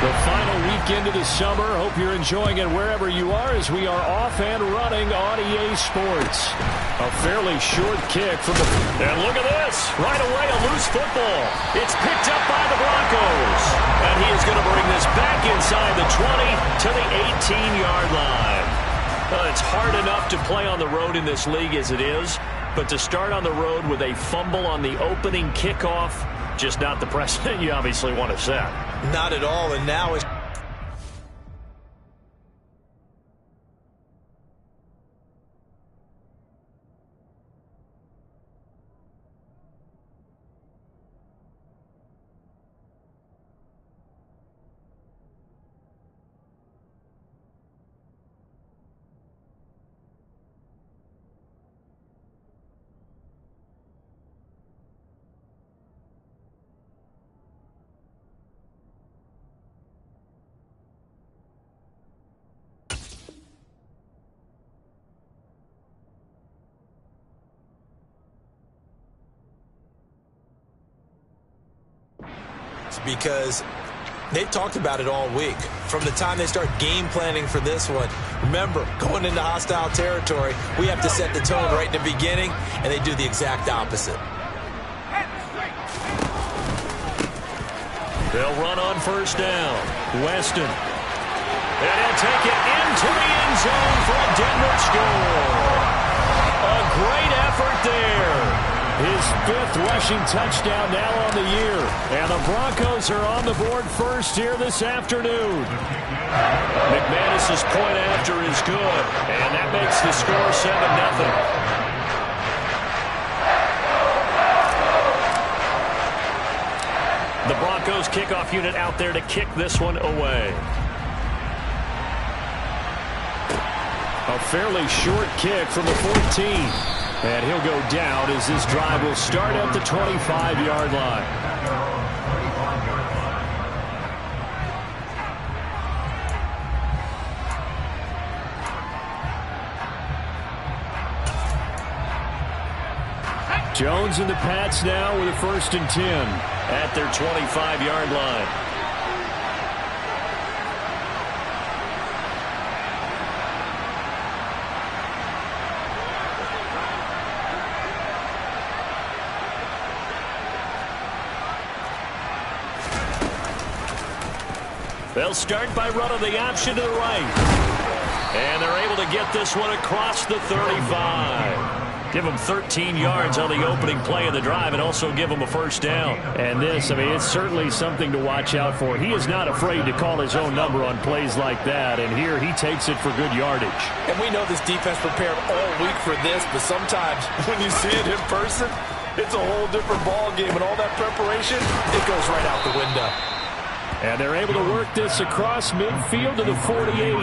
The final weekend of the summer. Hope you're enjoying it wherever you are as we are off and running on EA Sports. A fairly short kick from the... And look at this. Right away, a loose football. It's picked up by the Broncos. And he is going to bring this back inside the 20 to the 18-yard line. It's hard enough to play on the road in this league as it is, but to start on the road with a fumble on the opening kickoff, just not the precedent you obviously want to set. Not at all, and now it's... because they've talked about it all week. From the time they start game planning for this one, remember, going into hostile territory, we have to set the tone right in the beginning, and they do the exact opposite. They'll run on first down. Weston. And he'll take it into the end zone for a Denver score. A great effort there. His fifth rushing touchdown now on the year. And the Broncos are on the board first here this afternoon. McManus's point after is good. And that makes the score 7-0. The Broncos kickoff unit out there to kick this one away. A fairly short kick from the 14. And he'll go down as this drive will start at the 25-yard line. Jones and the Pats now with a 1st and 10 at their 25-yard line. They'll start by running the option to the right. And they're able to get this one across the 35. Give them 13 yards on the opening play of the drive and also give them a 1st down. And this, I mean, it's certainly something to watch out for. He is not afraid to call his own number on plays like that. And here he takes it for good yardage. And we know this defense prepared all week for this, but sometimes when you see it in person, it's a whole different ball game. And all that preparation, it goes right out the window. And they're able to work this across midfield to the 48.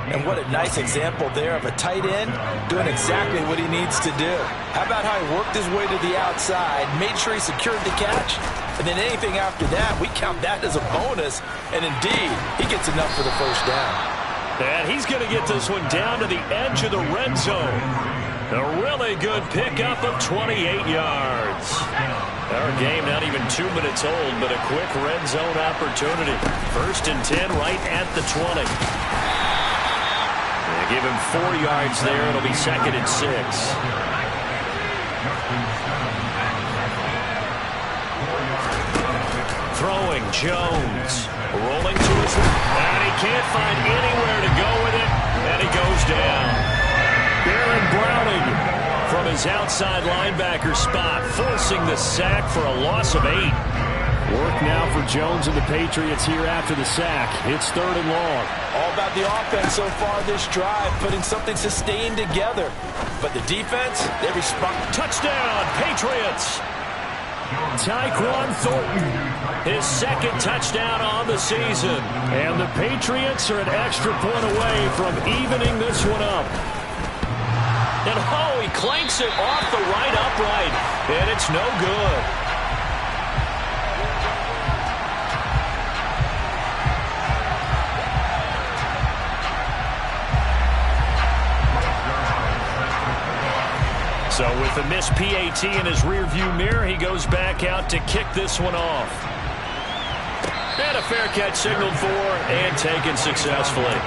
And what a nice example there of a tight end doing exactly what he needs to do. How about how he worked his way to the outside, made sure he secured the catch, and then anything after that, we count that as a bonus. And indeed, he gets enough for the 1st down. And he's going to get this one down to the edge of the red zone. A really good pickup of 28 yards. Our game not even 2 minutes old, but a quick red zone opportunity. 1st and 10 right at the 20. They give him 4 yards there. It'll be 2nd and 6. Throwing Jones. Rolling to his left. And he can't find anywhere to go with it. And he goes down. Baron Browning from his outside linebacker spot, forcing the sack for a loss of 8. Work now for Jones and the Patriots here after the sack. It's 3rd and long. All about the offense so far this drive, putting something sustained together. But the defense, they respond. Touchdown, Patriots! Tyquan Thornton, his 2nd touchdown on the season. And the Patriots are an extra point away from evening this one up. And oh, he clanks it off the right upright. And it's no good. So with the missed PAT in his rearview mirror, he goes back out to kick this one off. And a fair catch signaled for and taken successfully.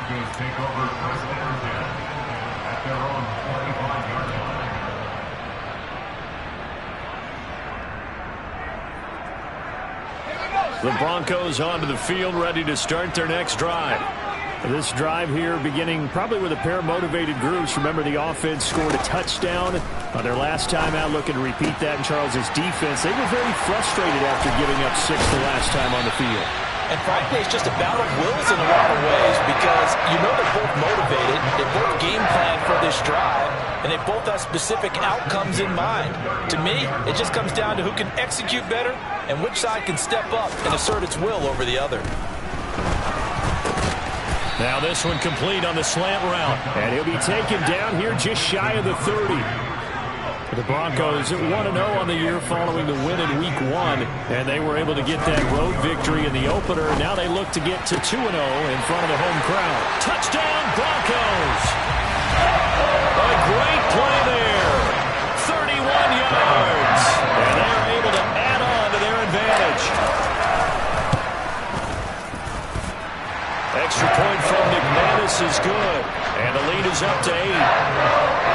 Broncos take over first down at their own 45-yard line. The Broncos onto the field, ready to start their next drive. This drive here beginning probably with a pair of motivated groups. Remember, the offense scored a touchdown on their last time out. Looking to repeat that in Charles's defense. They were very frustrated after giving up 6 the last time on the field. And frankly, it's just a battle of wills in a lot of ways because you know they're both motivated. They both game plan for this drive, and they both have specific outcomes in mind. To me, it just comes down to who can execute better and which side can step up and assert its will over the other. Now this one complete on the slant route, and he'll be taken down here just shy of the 30. The Broncos 1-0 on the year following the win in Week 1, and they were able to get that road victory in the opener. Now they look to get to 2-0 in front of the home crowd. Touchdown, Broncos! A great play there. 31 yards, and they're able to add on to their advantage. Extra point from McManus is good, and the lead is up to 8.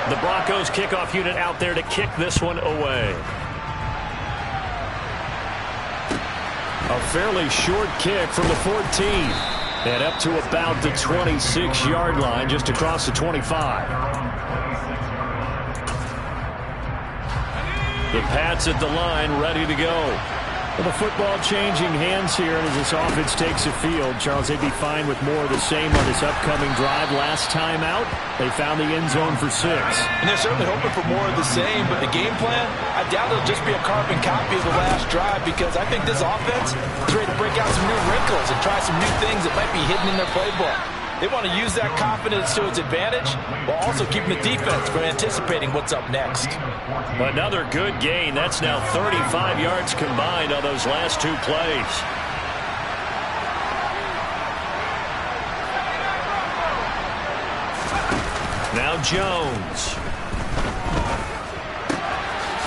The Broncos kickoff unit out there to kick this one away. A fairly short kick from the 14. And up to about the 26-yard line, just across the 25. The Pats at the line, ready to go. Well, the football changing hands here, and as this offense takes the field, Charles, they'd be fine with more of the same on this upcoming drive. Last time out, they found the end zone for 6. And they're certainly hoping for more of the same, but the game plan, I doubt it'll just be a carbon copy of the last drive because I think this offense is ready to break out some new wrinkles and try some new things that might be hidden in their playbook. They want to use that confidence to its advantage while also keeping the defense from anticipating what's up next. Another good gain. That's now 35 yards combined on those last 2 plays. Now Jones.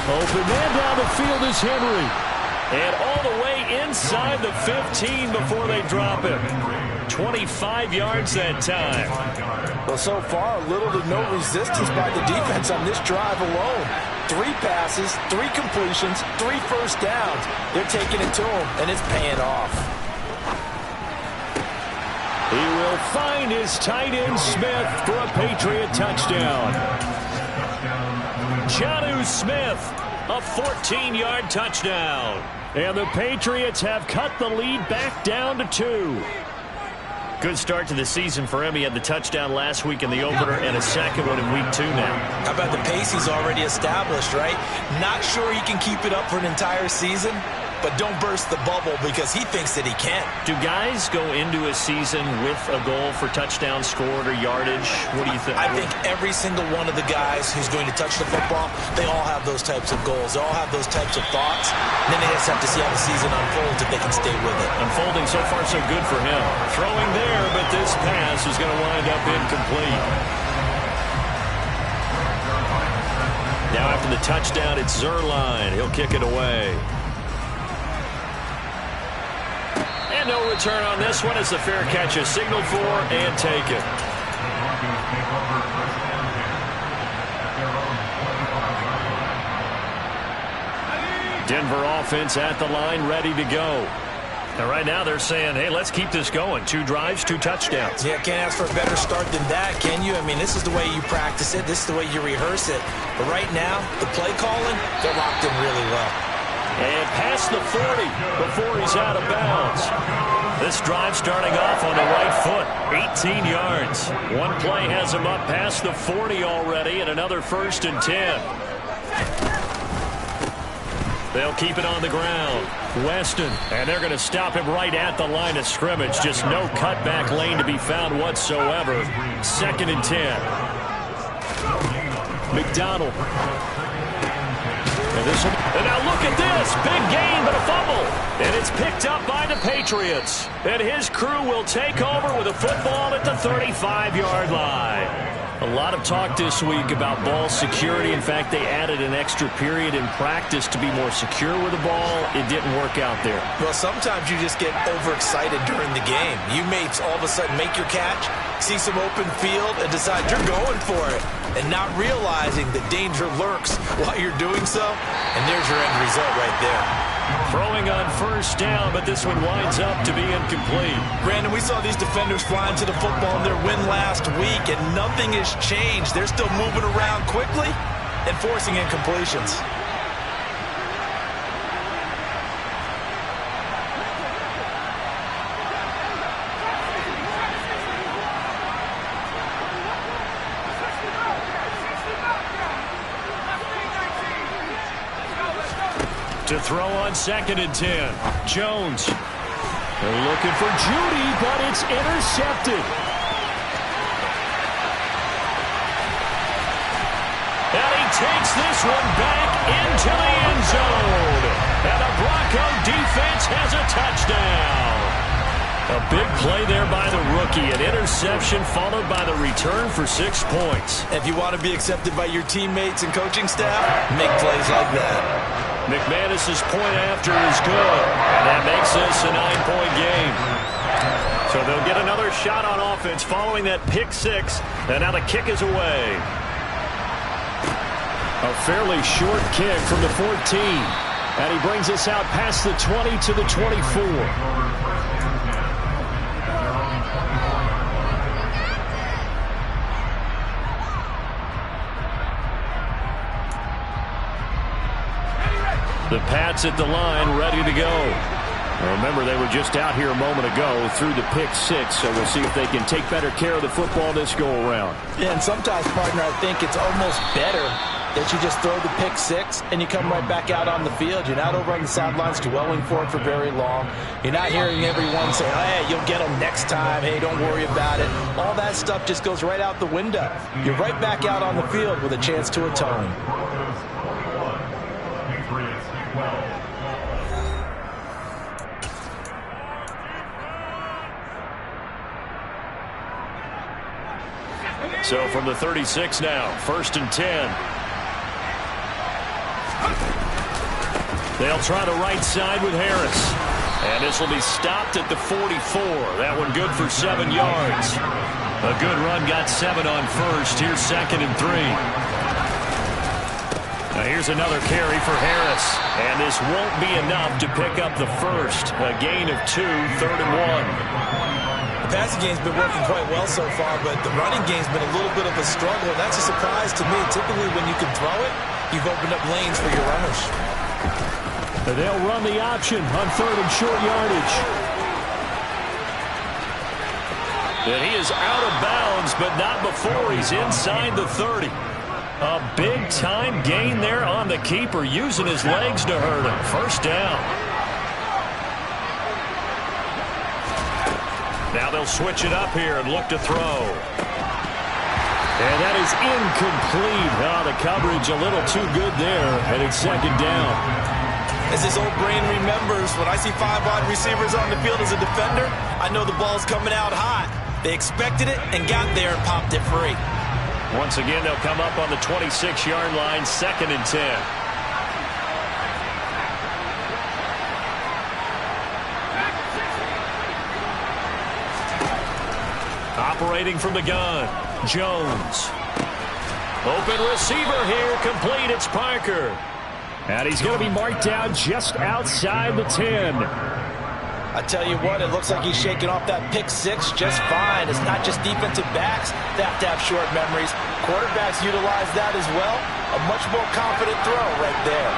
Open man down the field is Henry. And all the way inside the 15 before they drop him. 25 yards that time. Well, so far, little to no resistance by the defense on this drive alone. 3 passes, 3 completions, 3 first downs. They're taking it to him, and it's paying off. He will find his tight end Smith for a Patriot touchdown. Jonnu Smith, a 14-yard touchdown. And the Patriots have cut the lead back down to 2. Good start to the season for him. He had the touchdown last week in the opener and a second one in Week 2 now. How about the pace he's already established, right? Not sure he can keep it up for an entire season, but don't burst the bubble because he thinks that he can. Do guys go into a season with a goal for touchdown scored or yardage? What do you think? I think every single one of the guys who's going to touch the football, they all have those types of goals. They all have those types of thoughts. And then they just have to see how the season unfolds if they can stay with it. Unfolding so far so good for him. Throwing there, but this pass is going to wind up incomplete. Now after the touchdown, it's Zerline. He'll kick it away. And no return on this one as the fair catch is signaled for and taken. Denver offense at the line, ready to go. And right now they're saying, hey, let's keep this going. 2 drives, 2 touchdowns. Yeah, can't ask for a better start than that, can you? I mean, this is the way you practice it. This is the way you rehearse it. But right now, the play calling, they're locked in really well. And past the 40 before he's out of bounds. This drive starting off on the right foot. 18 yards. One play has him up past the 40 already, and another 1st and 10. They'll keep it on the ground. Weston, and they're going to stop him right at the line of scrimmage. Just no cutback lane to be found whatsoever. 2nd and 10. McDonald. And now look at this. Big gain, but a fumble. And it's picked up by the Patriots. And his crew will take over with a football at the 35-yard line. A lot of talk this week about ball security. In fact, they added an extra period in practice to be more secure with the ball. It didn't work out there. Well, sometimes you just get overexcited during the game. You may all of a sudden make your catch, see some open field, and decide you're going for it, and not realizing that danger lurks while you're doing so. And there's your end result right there. Throwing on 1st down, but this one winds up to be incomplete. Brandon, we saw these defenders flying to the football in their win last week, and nothing has changed. They're still moving around quickly and forcing incompletions. To throw on 2nd and 10. Jones. They're looking for Judy, but it's intercepted. And he takes this one back into the end zone. And the Bronco defense has a touchdown. A big play there by the rookie. An interception followed by the return for 6 points. If you want to be accepted by your teammates and coaching staff, make plays like that. McManus's point after is good, and that makes this a 9-point game. So they'll get another shot on offense following that pick 6, and now the kick is away. A fairly short kick from the 14, and he brings us out past the 20 to the 24. The Pats at the line, ready to go. Remember, they were just out here a moment ago through the pick 6, so we'll see if they can take better care of the football this go-around. Yeah, and sometimes, partner, I think it's almost better that you just throw the pick 6 and you come right back out on the field. You're not over on the sidelines dwelling for it for very long. You're not hearing everyone say, hey, you'll get them next time. Hey, don't worry about it. All that stuff just goes right out the window. You're right back out on the field with a chance to atone. So from the 36 now, 1st and 10. They'll try the right side with Harris. And this will be stopped at the 44. That one good for 7 yards. A good run, got 7 on 1st. Here's 2nd and 3. Now here's another carry for Harris. And this won't be enough to pick up the 1st. A gain of 2, 3rd and 1. The passing game's been working quite well so far, but the running game's been a little bit of a struggle, and that's a surprise to me. Typically, when you can throw it, you've opened up lanes for your runners. They'll run the option on 3rd and short yardage. And he is out of bounds, but not before he's inside the 30. A big-time gain there on the keeper, using his legs to hurt him. 1st down. Now they'll switch it up here and look to throw. And that is incomplete. Oh, the coverage a little too good there, and it's second down. As his old brain remembers, when I see 5 wide receivers on the field as a defender, I know the ball's coming out hot. They expected it and got there and popped it free. Once again, they'll come up on the 26-yard line, 2nd and 10. Operating from the gun, Jones. Open receiver here, complete, it's Parker. And he's going to be marked down just outside the 10. I tell you what, it looks like he's shaking off that pick 6 just fine. It's not just defensive backs that have to have short memories. Quarterbacks utilize that as well. A much more confident throw right there.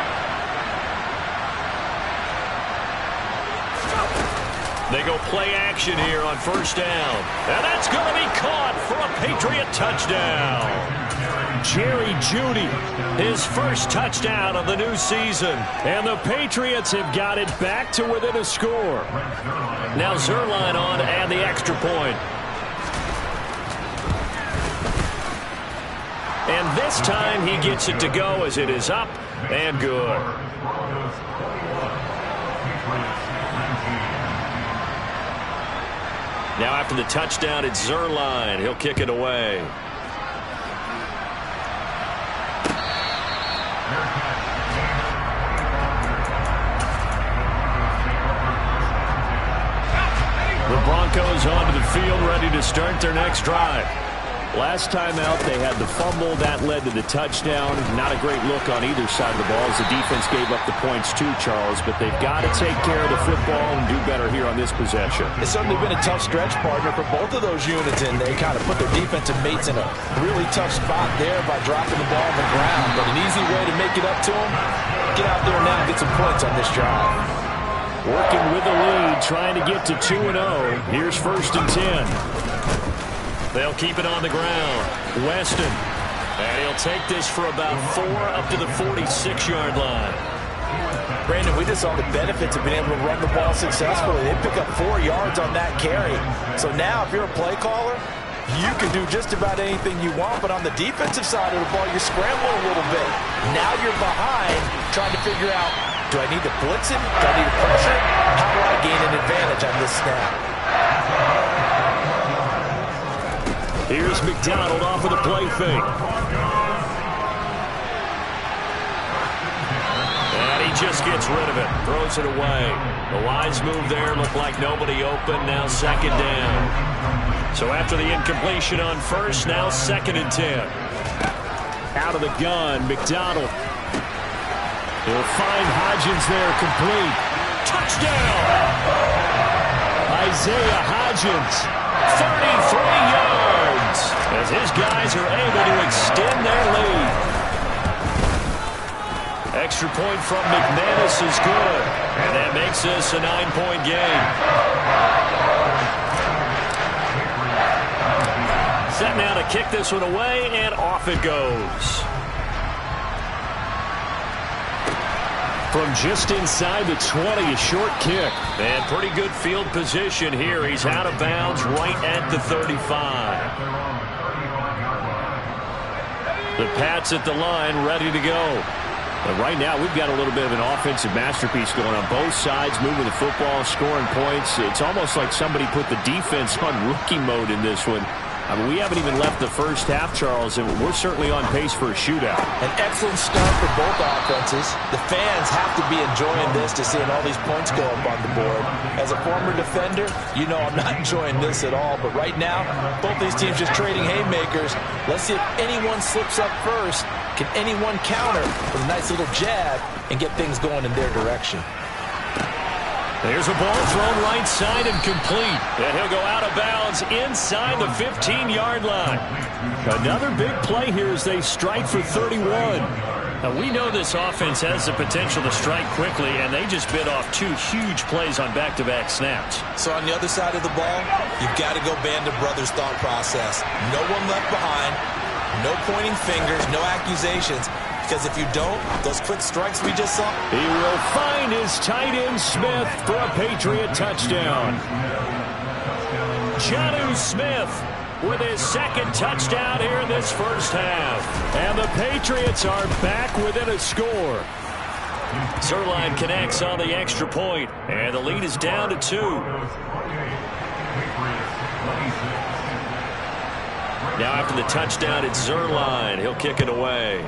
They go play action here on 1st down. And that's going to be caught for a Patriot touchdown. Jerry Jeudy, his first touchdown of the new season. And the Patriots have got it back to within a score. Now Zerline on to add the extra point. And this time he gets it to go as it is up and good. Now after the touchdown, it's Zerline. He'll kick it away. The Broncos onto the field, ready to start their next drive. Last time out, they had the fumble. That led to the touchdown. Not a great look on either side of the ball as the defense gave up the points too, Charles. But they've got to take care of the football and do better here on this possession. It's certainly been a tough stretch, partner, for both of those units, and they kind of put their defensive mates in a really tough spot there by dropping the ball on the ground. But an easy way to make it up to them, get out there now and get some points on this drive. Working with the lead, trying to get to 2-0. Here's 1st and 10. They'll keep it on the ground. Weston. And he'll take this for about 4 up to the 46-yard line. Brandon, we just saw the benefits of being able to run the ball successfully. They pick up 4 yards on that carry. So now if you're a play caller, you can do just about anything you want. But on the defensive side of the ball, you're scrambling a little bit. Now you're behind trying to figure out, do I need to blitz him? Do I need to pressure him? How do I gain an advantage on this snap? Here's McDonald off of the play fake. And he just gets rid of it. Throws it away. The wise move there. Looked like nobody open. Now 2nd down. So after the incompletion on 1st, now 2nd and 10. Out of the gun, McDonald. He'll find Hodgins there, complete. Touchdown! Isaiah Hodgins. 33 yards as his guys are able to extend their lead. Extra point from McManus is good, and that makes this a 9-point game. Set now to kick this one away, and off it goes. From just inside the 20, a short kick. And pretty good field position here. He's out of bounds right at the 35. The Pats at the line, ready to go. But right now, we've got a little bit of an offensive masterpiece going on both sides, moving the football, scoring points. It's almost like somebody put the defense on rookie mode in this one. I mean, we haven't even left the first half, Charles, and we're certainly on pace for a shootout. An excellent start for both offenses. The fans have to be enjoying this to seeing all these points go up on the board. As a former defender, you know I'm not enjoying this at all. But right now, both these teams just trading haymakers. Let's see if anyone slips up first. Can anyone counter with a nice little jab and get things going in their direction? There's a ball thrown right side and complete. And he'll go out of bounds inside the 15-yard line. Another big play here as they strike for 31. Now, we know this offense has the potential to strike quickly, and they just bit off 2 huge plays on back-to-back snaps. So on the other side of the ball, you've got to go Band of Brothers thought process. No one left behind, no pointing fingers, no accusations. Because if you don't, those quick strikes we just saw. He will find his tight end Smith for a Patriot touchdown. Jonnu Smith with his second touchdown here in this first half. And the Patriots are back within a score. Zerline connects on the extra point, and the lead is down to 2. Now after the touchdown, it's Zerline. He'll kick it away.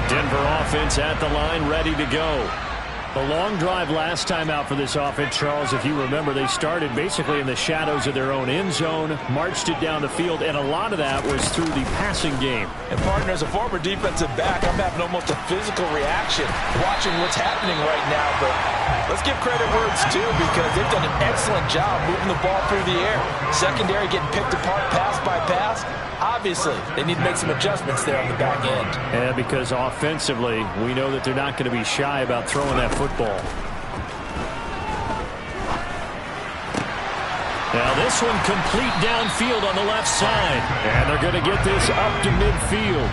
Denver offense at the line, ready to go. The long drive last time out for this offense, Charles, if you remember, they started basically in the shadows of their own end zone, marched it down the field, and a lot of that was through the passing game. And, partner, as a former defensive back, I'm having almost a physical reaction watching what's happening right now. But let's give credit where it's due, because they've done an excellent job moving the ball through the air. Secondary getting picked apart pass by pass. Obviously, they need to make some adjustments there on the back end. Yeah, because offensively, we know that they're not going to be shy about throwing that football. Now this one complete downfield on the left side. And they're going to get this up to midfield.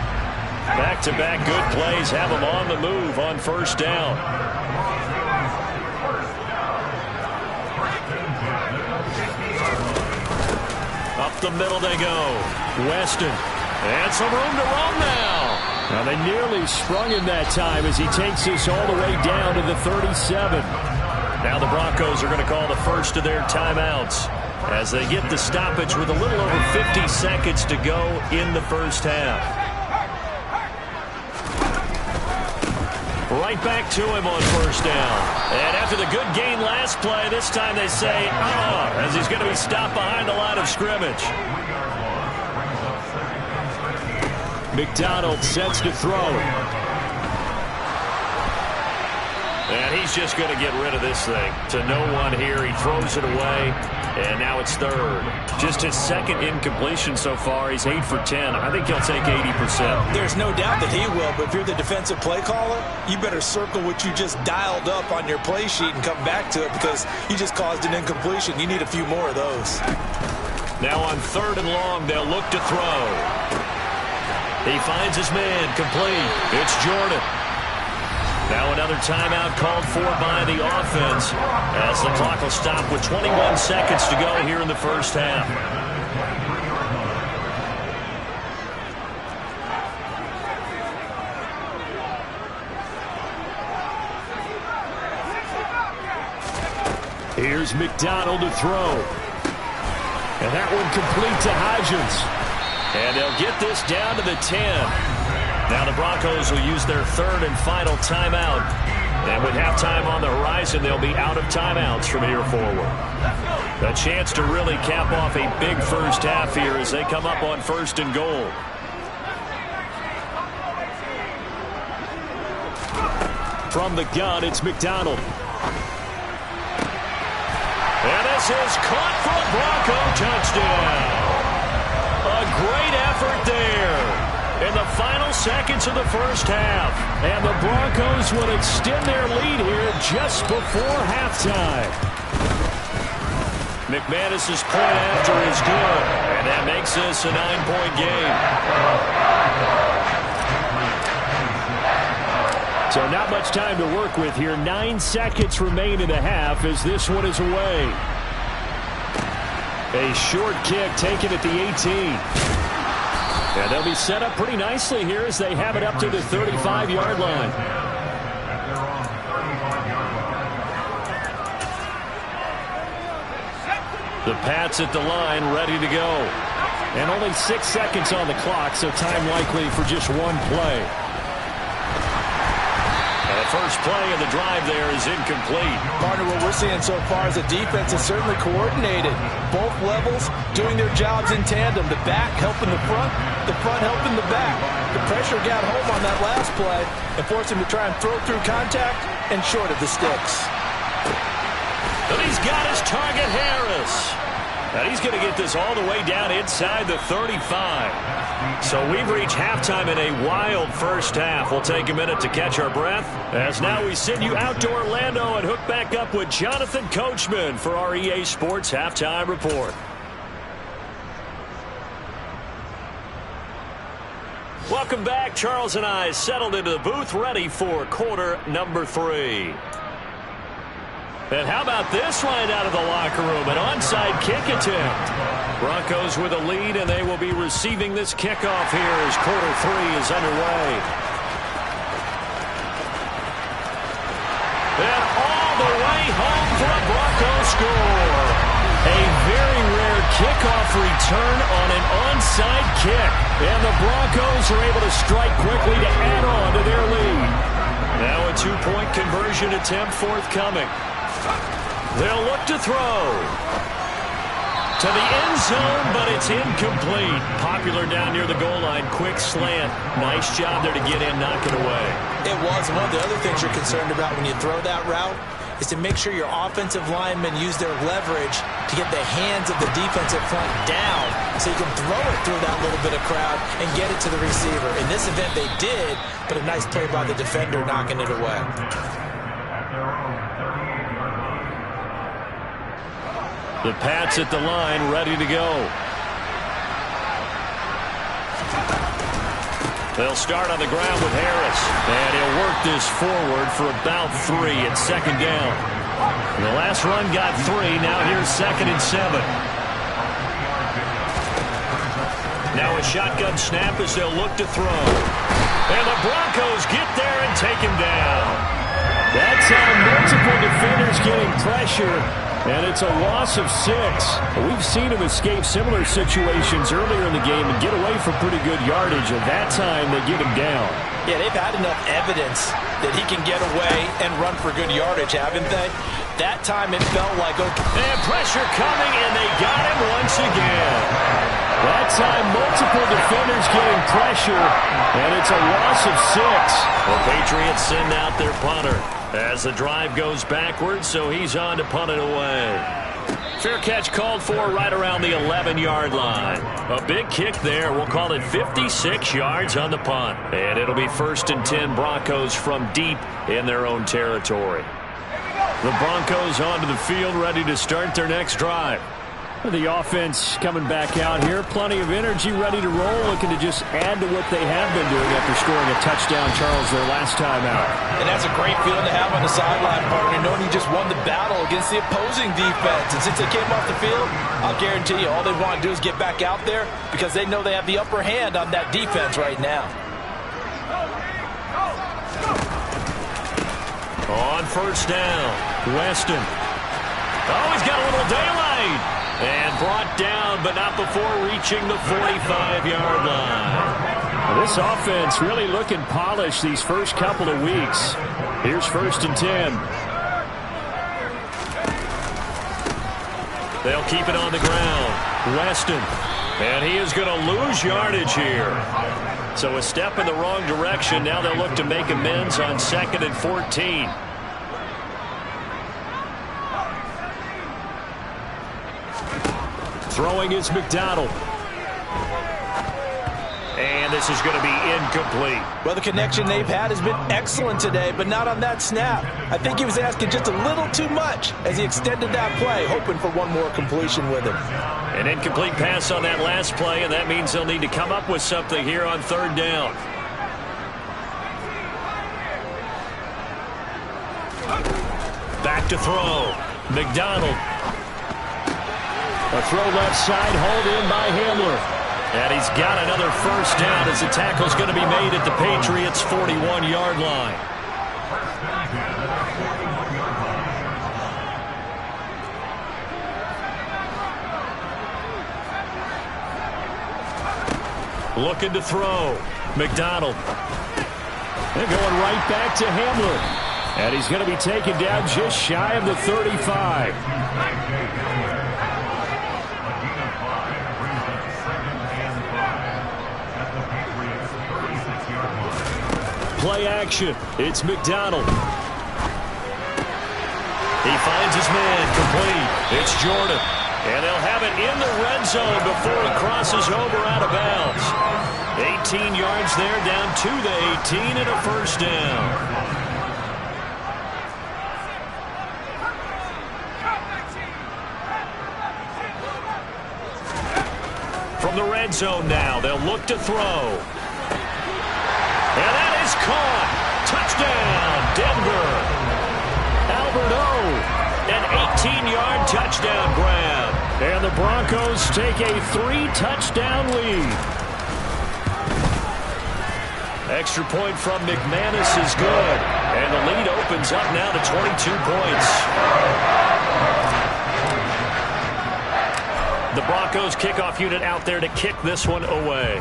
Back-to-back good plays have them on the move on first down. Up the middle they go. Weston. And some room to run now. Now they nearly sprung him that time as he takes this all the way down to the 37. Now the Broncos are going to call the first of their timeouts as they get the stoppage with a little over 50 seconds to go in the first half. Right back to him on first down. And after the good gain last play, this time they say, as he's going to be stopped behind the line of scrimmage. McDonald sets to throw. And he's just going to get rid of this thing. To no one here. He throws it away. And now it's third. Just his second incompletion so far. He's 8 for 10. I think he'll take 80%. There's no doubt that he will, but if you're the defensive play caller, you better circle what you just dialed up on your play sheet and come back to it, because you just caused an incompletion. You need a few more of those. Now on third and long, they'll look to throw. He finds his man, complete. It's Jordan. Now another timeout called for by the offense as the clock will stop with 21 seconds to go here in the first half. Here's McDonald to throw. And that one complete to Hodgins. And they'll get this down to the 10. Now the Broncos will use their third and final timeout. And with halftime on the horizon, they'll be out of timeouts from here forward. A chance to really cap off a big first half here as they come up on first and goal. From the gun, it's McDonald. And this is caught for a Bronco touchdown. A great effort there in the final seconds of the first half. And the Broncos will extend their lead here just before halftime. McManus's point after is good, and that makes this a 9-point game. So not much time to work with here. 9 seconds remain in the half as this one is away. A short kick taken at the 18. And they'll be set up pretty nicely here as they have it up to the 35-yard line. The Pats at the line, ready to go. And only 6 seconds on the clock, so time likely for just one play. And the first play of the drive there is incomplete. Partner, what we're seeing so far is a defense is certainly coordinated. Both levels doing their jobs in tandem. The back helping the front helping the back. The pressure got home on that last play and forced him to try and throw through contact and short of the sticks. And he's got his target, Harris. And he's going to get this all the way down inside the 35. So we've reached halftime in a wild first half. We'll take a minute to catch our breath as now we send you out to Orlando and hook back up with Jonathan Coachman for our EA Sports Halftime Report. Welcome back. Charles and I settled into the booth, ready for quarter number 3. And how about this line out of the locker room? An onside kick attempt. Broncos with a lead, and they will be receiving this kickoff here as quarter 3 is underway. And all the way home for a Broncos score. A very rare kickoff return on an onside kick. And the Broncos are able to strike quickly to add on to their lead. Now a 2-point conversion attempt forthcoming. They'll look to throw. To the end zone, but it's incomplete. Popular down near the goal line. Quick slant. Nice job there to get in, knock it away. It was. One of the other things you're concerned about when you throw that route is to make sure your offensive linemen use their leverage to get the hands of the defensive front down so you can throw it through that little bit of crowd and get it to the receiver. In this event, they did, but a nice play by the defender knocking it away. The Pats at the line, ready to go. They'll start on the ground with Harris. And he'll work this forward for about 3 at second down. And the last run got 3. Now here's 2nd and 7. Now a shotgun snap as they'll look to throw. And the Broncos get there and take him down. That's how multiple defenders getting pressure. And it's a loss of 6. We've seen him escape similar situations earlier in the game and get away for pretty good yardage. And that time, they get him down. Yeah, they've had enough evidence that he can get away and run for good yardage, haven't they? That time, it felt like, okay. And pressure coming, and they got him once again. That time, multiple defenders getting pressure, and it's a loss of 6. The Patriots send out their punter as the drive goes backwards, so he's on to punt it away. Fair catch called for right around the 11-yard line. A big kick there. We'll call it 56 yards on the punt. And it'll be 1st and 10 Broncos from deep in their own territory. The Broncos onto the field, ready to start their next drive. The offense coming back out here. Plenty of energy, ready to roll, looking to just add to what they have been doing after scoring a touchdown, Charles, their last time out. And that's a great feeling to have on the sideline, partner, knowing you just won the battle against the opposing defense. And since they came off the field, I'll guarantee you all they want to do is get back out there because they know they have the upper hand on that defense right now. On 1st down, Weston. Oh, he's got a little daylight. And brought down, but not before reaching the 45-yard line. This offense really looking polished these first couple of weeks. Here's 1st and 10. They'll keep it on the ground. Weston. And he is going to lose yardage here. So a step in the wrong direction. Now they'll look to make amends on 2nd and 14. Throwing is McDonald. And this is going to be incomplete. Well, the connection they've had has been excellent today, but not on that snap. I think he was asking just a little too much as he extended that play, hoping for one more completion with it. An incomplete pass on that last play, and that means they'll need to come up with something here on 3rd down. Back to throw. McDonald. A throw left side, hauled in by Hamler. And he's got another 1st down as the tackle's going to be made at the Patriots' 41-yard line. Looking to throw. McDonald. They're going right back to Hamler. And he's going to be taken down just shy of the 35. Play action. It's McDonald. He finds his man complete. It's Jordan. And they'll have it in the red zone before he crosses over out of bounds. 18 yards there, down to the 18 and a 1st down. From the red zone now, they'll look to throw. And that is caught. Touchdown, Denver. Albert O, an 18-yard touchdown grab. And the Broncos take a 3-touchdown lead. Extra point from McManus is good. And the lead opens up now to 22 points. The Broncos kickoff unit out there to kick this one away.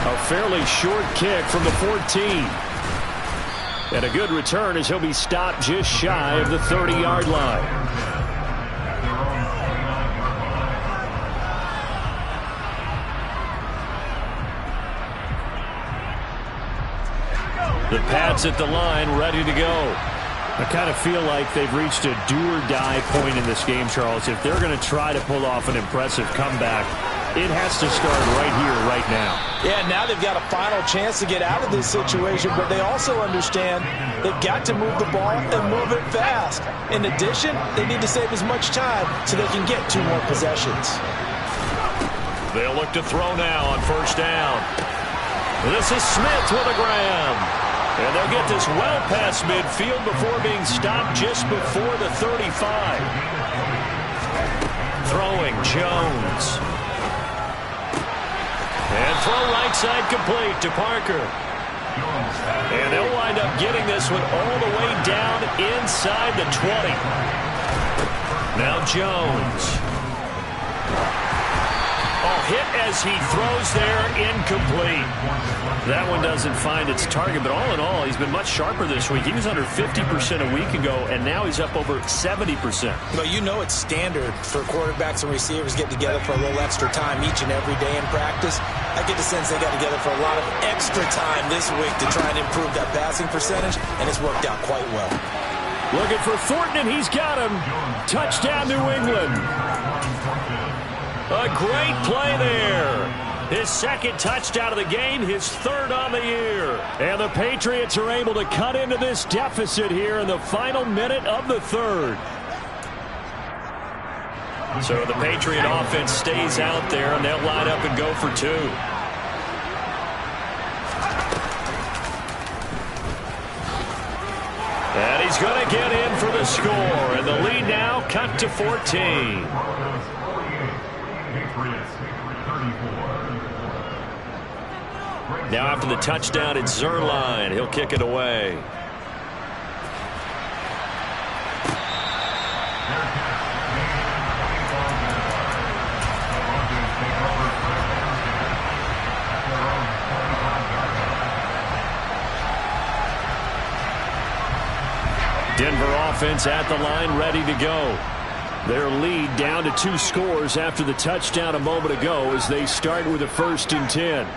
A fairly short kick from the 14. And a good return as he'll be stopped just shy of the 30-yard line. The Pats at the line, ready to go. I kind of feel like they've reached a do-or-die point in this game, Charles. If they're going to try to pull off an impressive comeback, it has to start right here, right now. Yeah, now they've got a final chance to get out of this situation, but they also understand they've got to move the ball and move it fast. In addition, they need to save as much time so they can get 2 more possessions. They'll look to throw now on first down. This is Smith with a grab. And they'll get this well past midfield before being stopped just before the 35. Throwing Jones. And throw right side complete to Parker. And they'll wind up getting this one all the way down inside the 20. Now Jones. Hit as he throws there, incomplete. That one doesn't find its target, but all in all, he's been much sharper this week. He was under 50% a week ago, and now he's up over 70%. Well, you know it's standard for quarterbacks and receivers get together for a little extra time each and every day in practice. I get the sense they got together for a lot of extra time this week to try and improve that passing percentage, and it's worked out quite well. Looking for Thornton, and he's got him. Touchdown, New England. A great play there. His second touchdown of the game, his third on the year. And the Patriots are able to cut into this deficit here in the final minute of the third. So the Patriot offense stays out there, and they'll line up and go for 2. And he's going to get in for the score. And the lead now cut to 14. Now after the touchdown, it's Zerline. He'll kick it away. Denver offense at the line, ready to go. Their lead down to 2 scores after the touchdown a moment ago as they start with a 1st and 10.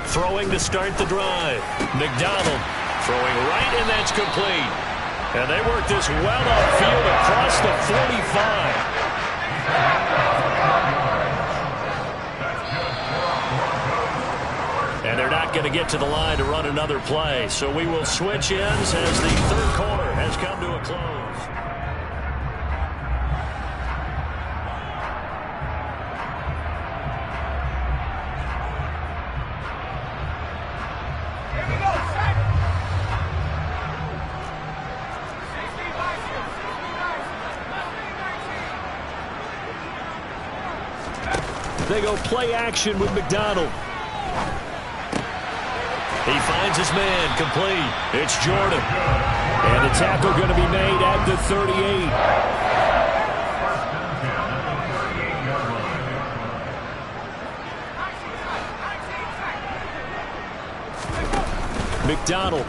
Throwing to start the drive. McDonald throwing right, and that's complete. And they work this well upfield across the 45. And they're not going to get to the line to run another play. So we will switch ends as the third quarter has come to a close. They go play action with McDonald. He finds his man, complete. It's Jordan. And the tackle going to be made at the 38. McDonald.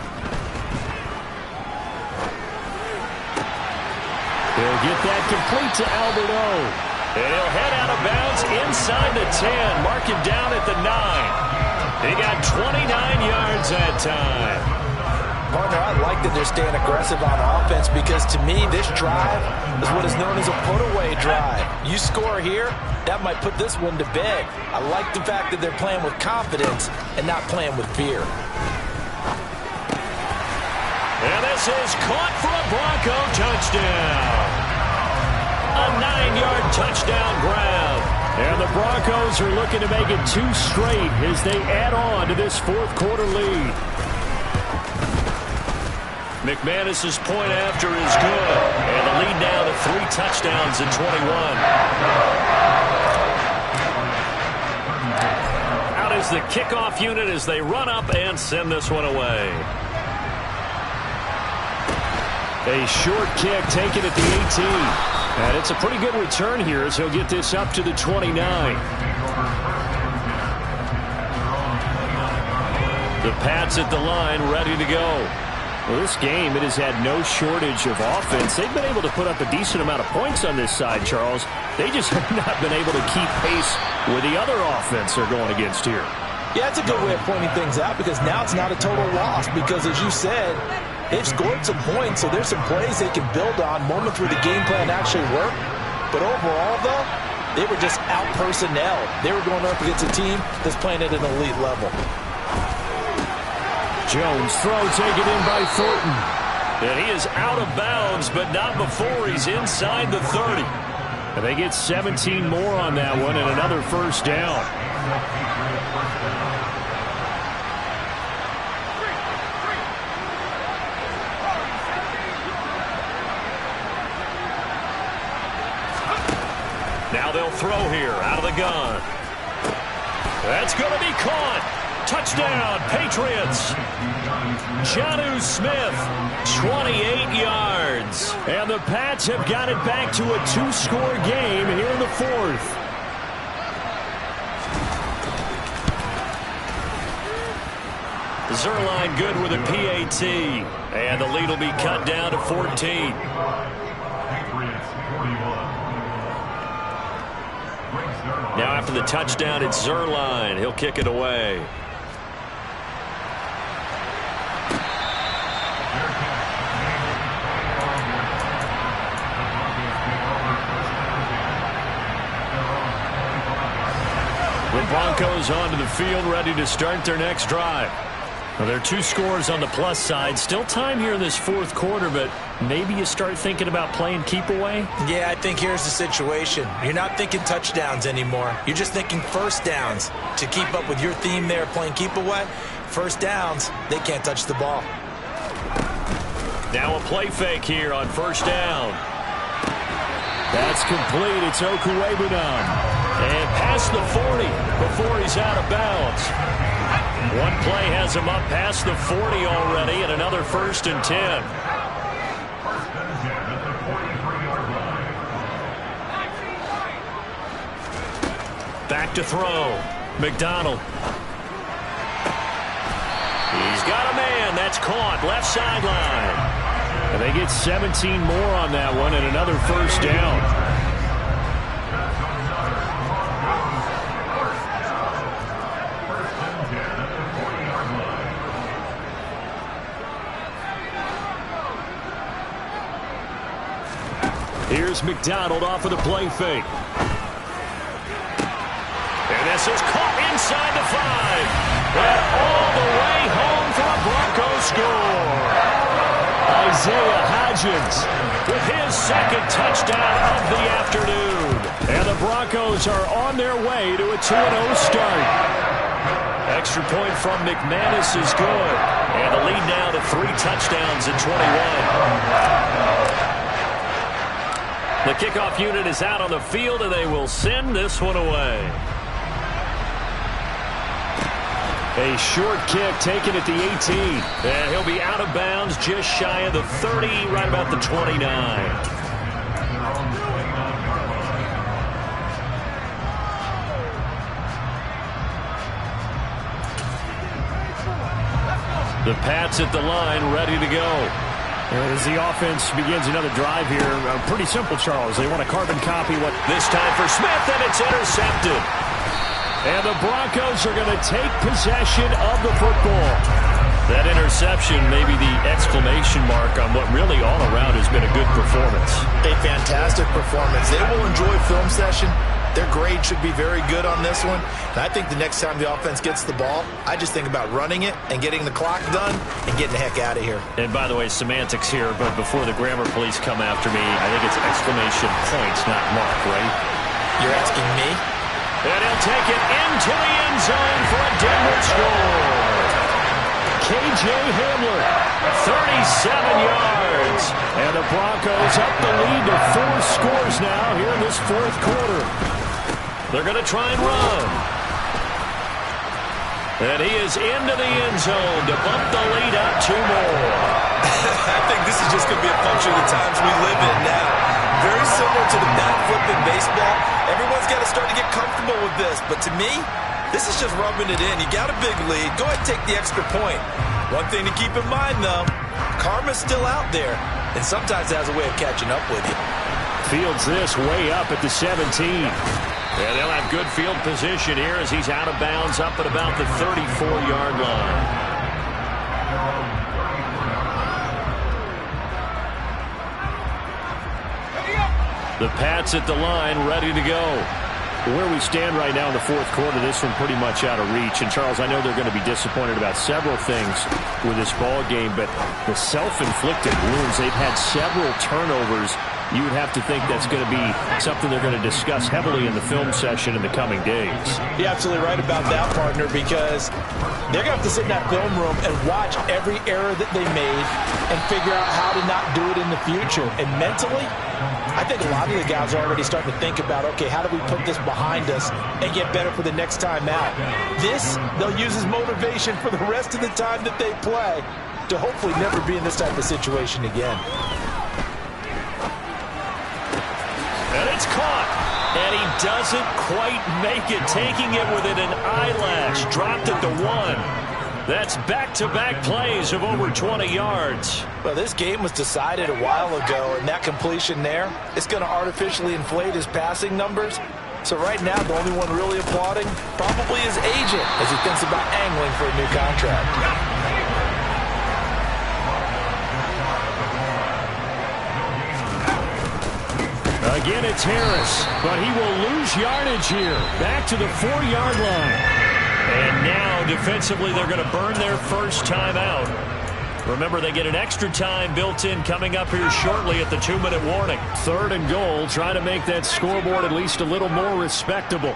He'll get that complete to Albert O. And he'll head out of bounds inside the 10. Mark him down at the 9. He got 29 yards that time. Partner, I like that they're staying aggressive on offense because to me this drive is what is known as a put-away drive. You score here, that might put this one to bed. I like the fact that they're playing with confidence and not playing with fear. And this is caught for a Bronco touchdown. A 9-yard touchdown grab. And the Broncos are looking to make it 2 straight as they add on to this fourth quarter lead. McManus's point after is good. And the lead now to 3 touchdowns at 21. Out is the kickoff unit as they run up and send this one away. A short kick taken at the 18. And it's a pretty good return here as he'll get this up to the 29. The Pats at the line ready to go. Well, this game, it has had no shortage of offense. They've been able to put up a decent amount of points on this side, Charles. They just have not been able to keep pace with the other offense they're going against here. Yeah, it's a good way of pointing things out because now it's not a total loss because, as you said, they've scored some points, so there's some plays they can build on, moments where the game plan actually worked. But overall, though, they were just out-personnel. They were going up against a team that's playing at an elite level. Jones throw taken in by Thornton. And he is out of bounds, but not before he's inside the 30. And they get 17 more on that one and another first down. Now they'll throw here out of the gun. That's going to be caught. Touchdown, Patriots. Jonnu Smith, 28 yards. And the Pats have got it back to a 2-score game here in the fourth. Zerline good with a PAT. And the lead will be cut down to 14. Now after the touchdown, it's Zerline. He'll kick it away. The Broncos onto the field, ready to start their next drive. Well, there are 2 scores on the plus side. Still time here in this fourth quarter, but maybe you start thinking about playing keep away? Yeah, I think here's the situation. You're not thinking touchdowns anymore. You're just thinking first downs. To keep up with your theme there, playing keep away, first downs, they can't touch the ball. Now a play fake here on first down. That's complete. It's Okuwebunam. And past the 40 before he's out of bounds. One play has him up past the 40 already, and another 1st and 10. Back to throw. McDonald. He's got a man. That's caught. Left sideline. And they get 17 more on that one and another first down. Here's McDonald off of the play fake. And this is caught inside the 5. And all the way home for a Broncos score. Isaiah Hodgins with his 2nd touchdown of the afternoon. And the Broncos are on their way to a 2-0 start. Extra point from McManus is good. And the lead now to 3 touchdowns at 21. The kickoff unit is out on the field, and they will send this one away. A short kick taken at the 18. And he'll be out of bounds just shy of the 30, right about the 29. The Pats at the line, ready to go. As the offense begins another drive here, pretty simple, Charles. They want to carbon copy what... This time for Smith, and it's intercepted. And the Broncos are going to take possession of the football. That interception may be the exclamation mark on what really all around has been a good performance. A fantastic performance. They will enjoy film session. Their grade should be very good on this one. And I think the next time the offense gets the ball, I just think about running it and getting the clock done and getting the heck out of here. And by the way, semantics here, but before the grammar police come after me, I think it's exclamation points, not mark, right? You're asking me? And he'll take it into the end zone for a Denver score. K.J. Hamler, 37 yards. And the Broncos up the lead to 4 scores now here in this fourth quarter. They're going to try and run. And he is into the end zone to bump the lead out 2 more. I think this is just going to be a function of the times we live in now. Very similar to the bat flip in baseball. Everyone's got to start to get comfortable with this. But to me, this is just rubbing it in. You got a big lead. Go ahead and take the extra point. One thing to keep in mind, though, karma's still out there. And sometimes it has a way of catching up with you. Fields this way up at the 17. And they'll have good field position here as he's out of bounds up at about the 34-yard line. The Pats at the line, ready to go. Where we stand right now in the fourth quarter, this one pretty much out of reach. And, Charles, I know they're going to be disappointed about several things with this ball game, but the self-inflicted wounds, they've had several turnovers. You would have to think that's going to be something they're going to discuss heavily in the film session in the coming days. You're absolutely right about that, partner, because they're going to have to sit in that film room and watch every error that they made and figure out how to not do it in the future. And mentally, I think a lot of the guys are already starting to think about, okay, how do we put this behind us and get better for the next time out? This, they'll use as motivation for the rest of the time that they play to hopefully never be in this type of situation again. And it's caught. And he doesn't quite make it, taking it within an eyelash. Dropped at the 1. That's back-to-back plays of over 20 yards. Well, this game was decided a while ago, and that completion there is going to artificially inflate his passing numbers. So right now, the only one really applauding probably his agent as he thinks about angling for a new contract. Again, it's Harris, but he will lose yardage here. Back to the 4-yard line. And now, defensively, they're going to burn their first time out. Remember, they get an extra time built in coming up here shortly at the 2-minute warning. 3rd and goal, trying to make that scoreboard at least a little more respectable.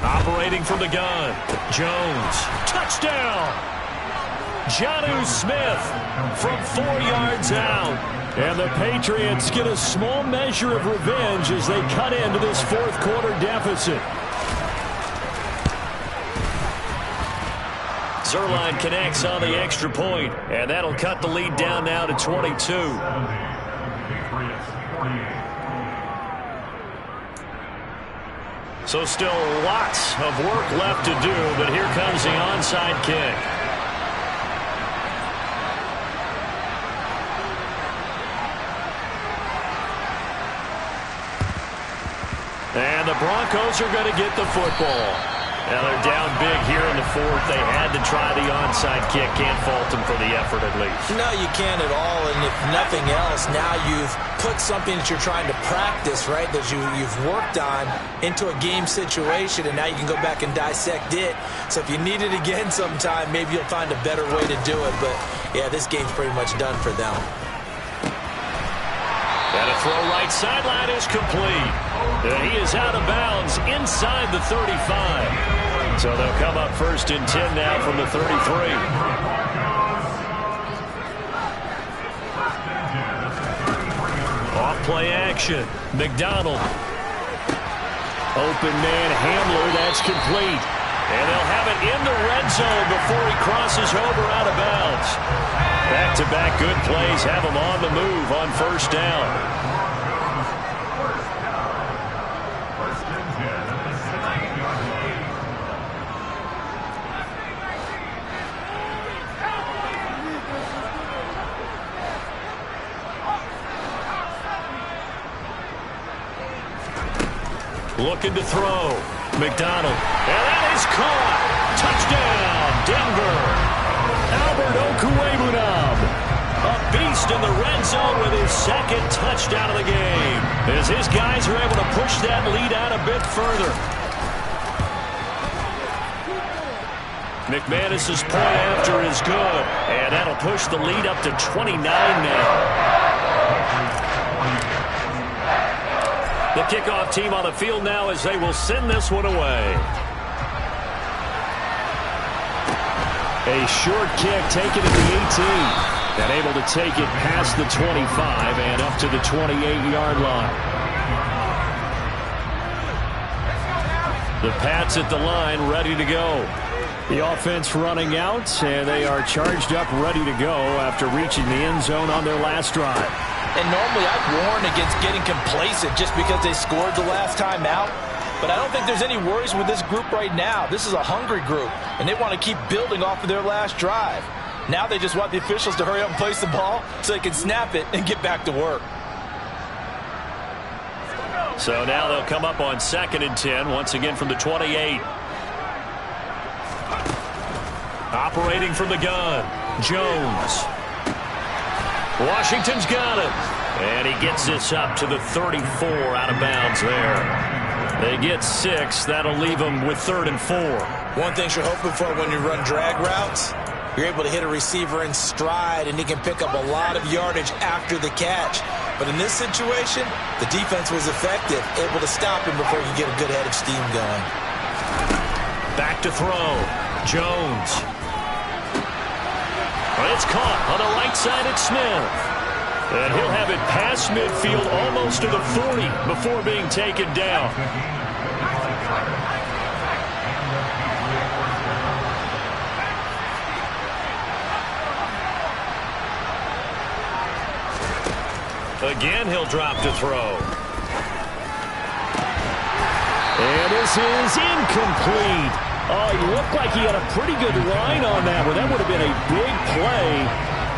Operating from the gun, Jones, touchdown! Jonnu Smith from 4 yards out. And the Patriots get a small measure of revenge as they cut into this fourth quarter deficit. Zerline connects on the extra point, and that'll cut the lead down now to 22. So still lots of work left to do, but here comes the onside kick. And the Broncos are going to get the football. Now they're down big here in the fourth. They had to try the onside kick. Can't fault them for the effort at least. No, you can't at all. And if nothing else, now you've put something that you're trying to practice, right, that you've worked on into a game situation, and now you can go back and dissect it. So if you need it again sometime, maybe you'll find a better way to do it. But, yeah, this game's pretty much done for them. And a throw right sideline is complete. And he is out of bounds inside the 35. So they'll come up 1st and 10 now from the 33. Off play action. McDonald. Open man Hamler. That's complete. And they'll have it in the red zone before he crosses over out of bounds. Back-to-back good plays have him on the move on 1st down. Looking to throw. McDonald. And that is caught. Touchdown, Denver. Albert Okwuegbunam. A beast in the red zone with his 2nd touchdown of the game. As his guys are able to push that lead out a bit further. McManus's point after is good, and that'll push the lead up to 29 now. The kickoff team on the field now as they will send this one away. A short kick taken at the 18. And able to take it past the 25 and up to the 28-yard line. The Pats at the line, ready to go. The offense running out, and they are charged up, ready to go after reaching the end zone on their last drive. And normally I'd warn against getting complacent just because they scored the last time out. But I don't think there's any worries with this group right now. This is a hungry group, and they want to keep building off of their last drive. Now they just want the officials to hurry up and place the ball so they can snap it and get back to work. So now they'll come up on 2nd and 10, once again from the 28. Operating from the gun, Jones. Washington's got him. And he gets this up to the 34 out of bounds there. They get 6. That'll leave them with 3rd and 4. One thing you're hoping for when you run drag routes, you're able to hit a receiver in stride, and he can pick up a lot of yardage after the catch. But in this situation, the defense was effective, able to stop him before you get a good head of steam going. Back to throw. Jones. It's caught on the right side at Smith. And he'll have it past midfield almost to the 40 before being taken down. Again, he'll drop to throw. And this is incomplete. Oh, he looked like he had a pretty good line on that one. That would have been a big play,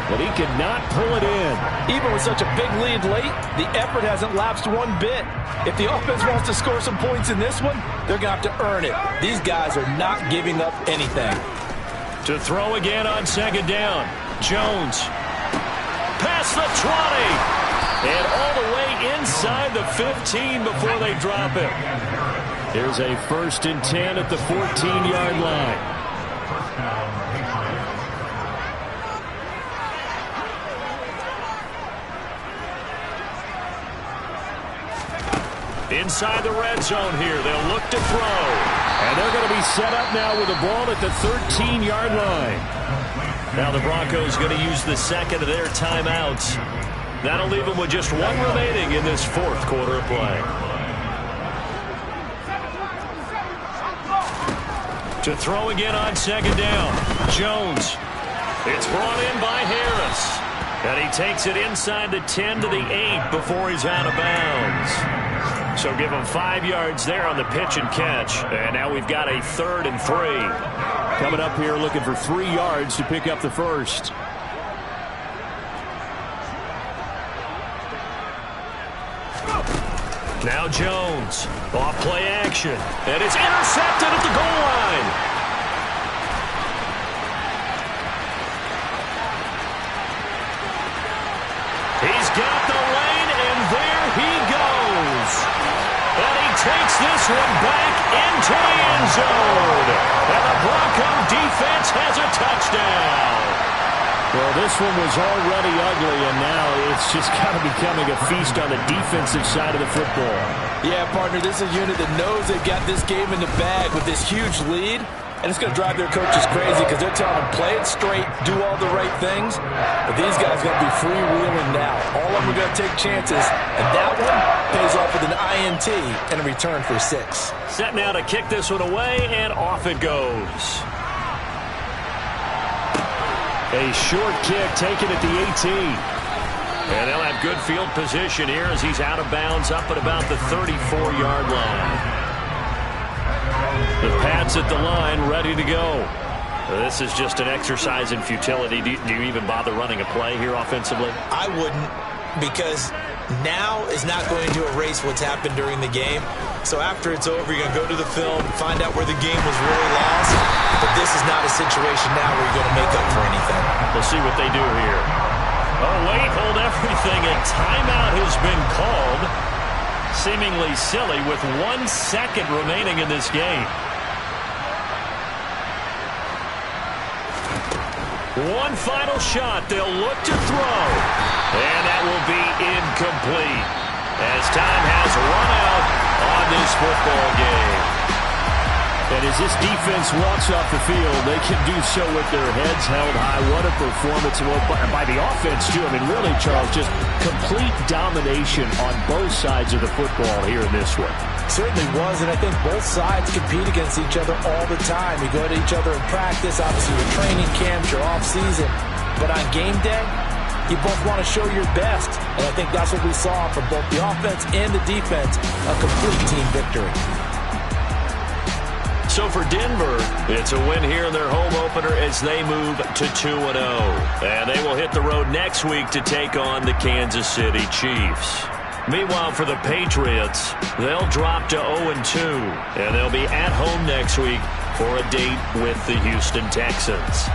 but he could not pull it in. Even with such a big lead late, the effort hasn't lapsed one bit. If the offense wants to score some points in this one, they're going to have to earn it. These guys are not giving up anything. To throw again on 2nd down. Jones. Past the 20. And all the way inside the 15 before they drop it. Here's a 1st and 10 at the 14-yard line. Inside the red zone here. They'll look to throw. And they're going to be set up now with the ball at the 13-yard line. Now the Broncos going to use the 2nd of their timeouts. That'll leave them with just 1 remaining in this 4th quarter of play. To throw again on 2nd down. Jones. It's brought in by Harris. And he takes it inside the 10 to the 8 before he's out of bounds. So give him 5 yards there on the pitch and catch. And now we've got a 3rd and 3. Coming up here looking for 3 yards to pick up the first. Now Jones, off play action, and it's intercepted at the goal line. He's got the lane, and there he goes. And he takes this one back into the end zone. And the Bronco defense has a touchdown. Well, this one was already ugly, and now it's just kind of becoming a feast on the defensive side of the football. Yeah, partner, this is a unit that knows they've got this game in the bag with this huge lead, and it's going to drive their coaches crazy because they're telling them, play it straight, do all the right things. But these guys are going to be freewheeling now. All of them are going to take chances, and that one pays off with an INT and a return for 6. Set now to kick this one away, and off it goes. A short kick taken at the 18. And they'll have good field position here as he's out of bounds up at about the 34-yard line. The Pats at the line ready to go. This is just an exercise in futility. Do you even bother running a play here offensively? I wouldn't, because now is not going to erase what's happened during the game. So after it's over, you're going to go to the film, find out where the game was really lost. But this is not a situation now where you're going to make up for anything. We'll see what they do here. Oh, wait, hold everything. A timeout has been called. Seemingly silly with 1 second remaining in this game. One final shot. They'll look to throw. And that will be incomplete as time has run out on this football game. And as this defense walks off the field, they can do so with their heads held high. What a performance by the offense, too. I mean, really, Charles, just complete domination on both sides of the football here in this one. Certainly was, and I think both sides compete against each other all the time. You go to each other in practice, obviously your training camps, your off-season. But on game day, you both want to show your best. And I think that's what we saw from both the offense and the defense, a complete team victory. So for Denver, it's a win here in their home opener as they move to 2-0. And they will hit the road next week to take on the Kansas City Chiefs. Meanwhile, for the Patriots, they'll drop to 0-2. And they'll be at home next week for a date with the Houston Texans.